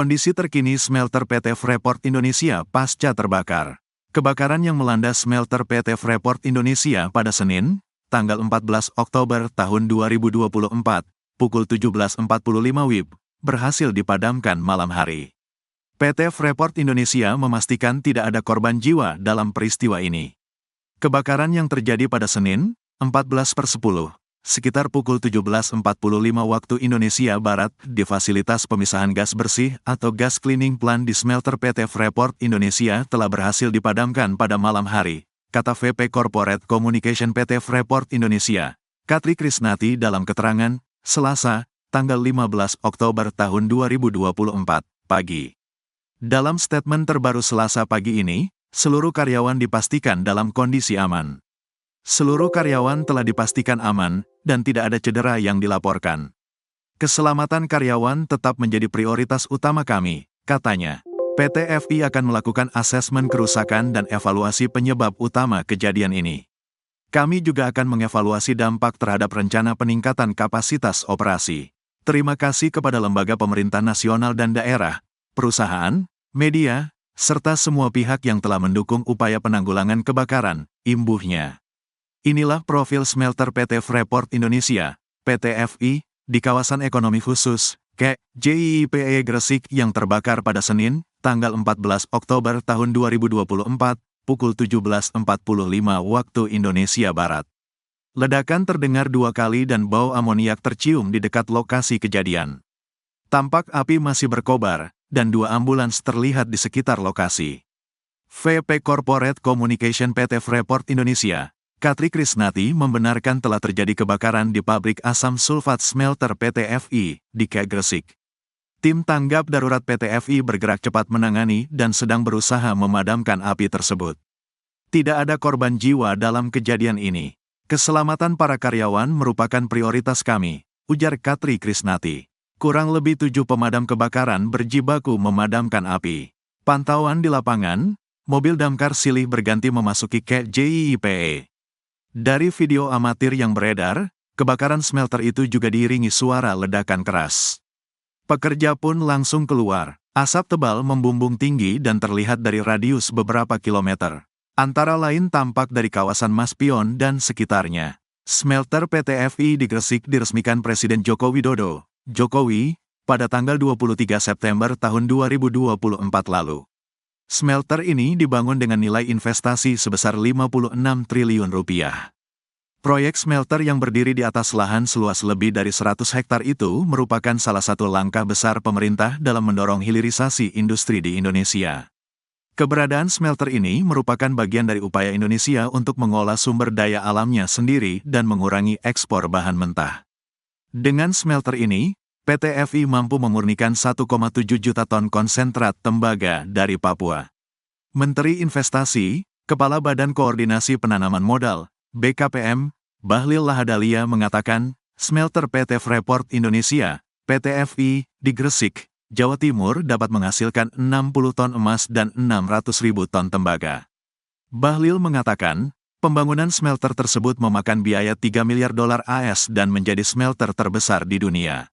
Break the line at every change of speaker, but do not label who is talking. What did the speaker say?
Kondisi terkini smelter PT Freeport Indonesia pasca terbakar. Kebakaran yang melanda smelter PT Freeport Indonesia pada Senin, tanggal 14 Oktober tahun 2024, pukul 17.45 WIB, berhasil dipadamkan malam hari. PT Freeport Indonesia memastikan tidak ada korban jiwa dalam peristiwa ini. Kebakaran yang terjadi pada Senin, 14/10, sekitar pukul 17.45 waktu Indonesia Barat di fasilitas pemisahan gas bersih atau gas cleaning plant di smelter PT Freeport Indonesia telah berhasil dipadamkan pada malam hari, kata VP Corporate Communication PT Freeport Indonesia, Katri Krisnati dalam keterangan, Selasa, tanggal 15 Oktober tahun 2024, pagi. Dalam statement terbaru Selasa pagi ini, seluruh karyawan dipastikan dalam kondisi aman. Seluruh karyawan telah dipastikan aman, dan tidak ada cedera yang dilaporkan. Keselamatan karyawan tetap menjadi prioritas utama kami, katanya. PT FI akan melakukan asesmen kerusakan dan evaluasi penyebab utama kejadian ini. Kami juga akan mengevaluasi dampak terhadap rencana peningkatan kapasitas operasi. Terima kasih kepada lembaga pemerintah nasional dan daerah, perusahaan, media, serta semua pihak yang telah mendukung upaya penanggulangan kebakaran, imbuhnya. Inilah profil smelter PT Freeport Indonesia, PT FI, di kawasan ekonomi khusus, JIIPE Gresik yang terbakar pada Senin, tanggal 14 Oktober tahun 2024, pukul 17.45 waktu Indonesia Barat. Ledakan terdengar 2 kali dan bau amoniak tercium di dekat lokasi kejadian. Tampak api masih berkobar, dan 2 ambulans terlihat di sekitar lokasi. VP Corporate Communication PT Freeport Indonesia, Katri Krisnati membenarkan telah terjadi kebakaran di pabrik asam sulfat smelter PT FI di Gresik. Tim tanggap darurat PT FI bergerak cepat menangani dan sedang berusaha memadamkan api tersebut. Tidak ada korban jiwa dalam kejadian ini. Keselamatan para karyawan merupakan prioritas kami, ujar Katri Krisnati. Kurang lebih 7 pemadam kebakaran berjibaku memadamkan api. Pantauan di lapangan, mobil damkar silih berganti memasuki JIIPE. Dari video amatir yang beredar, kebakaran smelter itu juga diiringi suara ledakan keras. Pekerja pun langsung keluar. Asap tebal membumbung tinggi dan terlihat dari radius beberapa kilometer. Antara lain tampak dari kawasan Maspion dan sekitarnya. Smelter PT FI di Gresik diresmikan Presiden Joko Widodo, Jokowi, pada tanggal 23 September tahun 2024 lalu. Smelter ini dibangun dengan nilai investasi sebesar 56 triliun rupiah. Proyek smelter yang berdiri di atas lahan seluas lebih dari 100 hektar itu merupakan salah satu langkah besar pemerintah dalam mendorong hilirisasi industri di Indonesia. Keberadaan smelter ini merupakan bagian dari upaya Indonesia untuk mengolah sumber daya alamnya sendiri dan mengurangi ekspor bahan mentah. Dengan smelter ini, PT FI mampu memurnikan 1,7 juta ton konsentrat tembaga dari Papua. Menteri Investasi, Kepala Badan Koordinasi Penanaman Modal, BKPM, Bahlil Lahadalia mengatakan, smelter PT Freeport Indonesia, PT FI, di Gresik, Jawa Timur dapat menghasilkan 60 ton emas dan 600.000 ton tembaga. Bahlil mengatakan, pembangunan smelter tersebut memakan biaya $3 miliar dan menjadi smelter terbesar di dunia.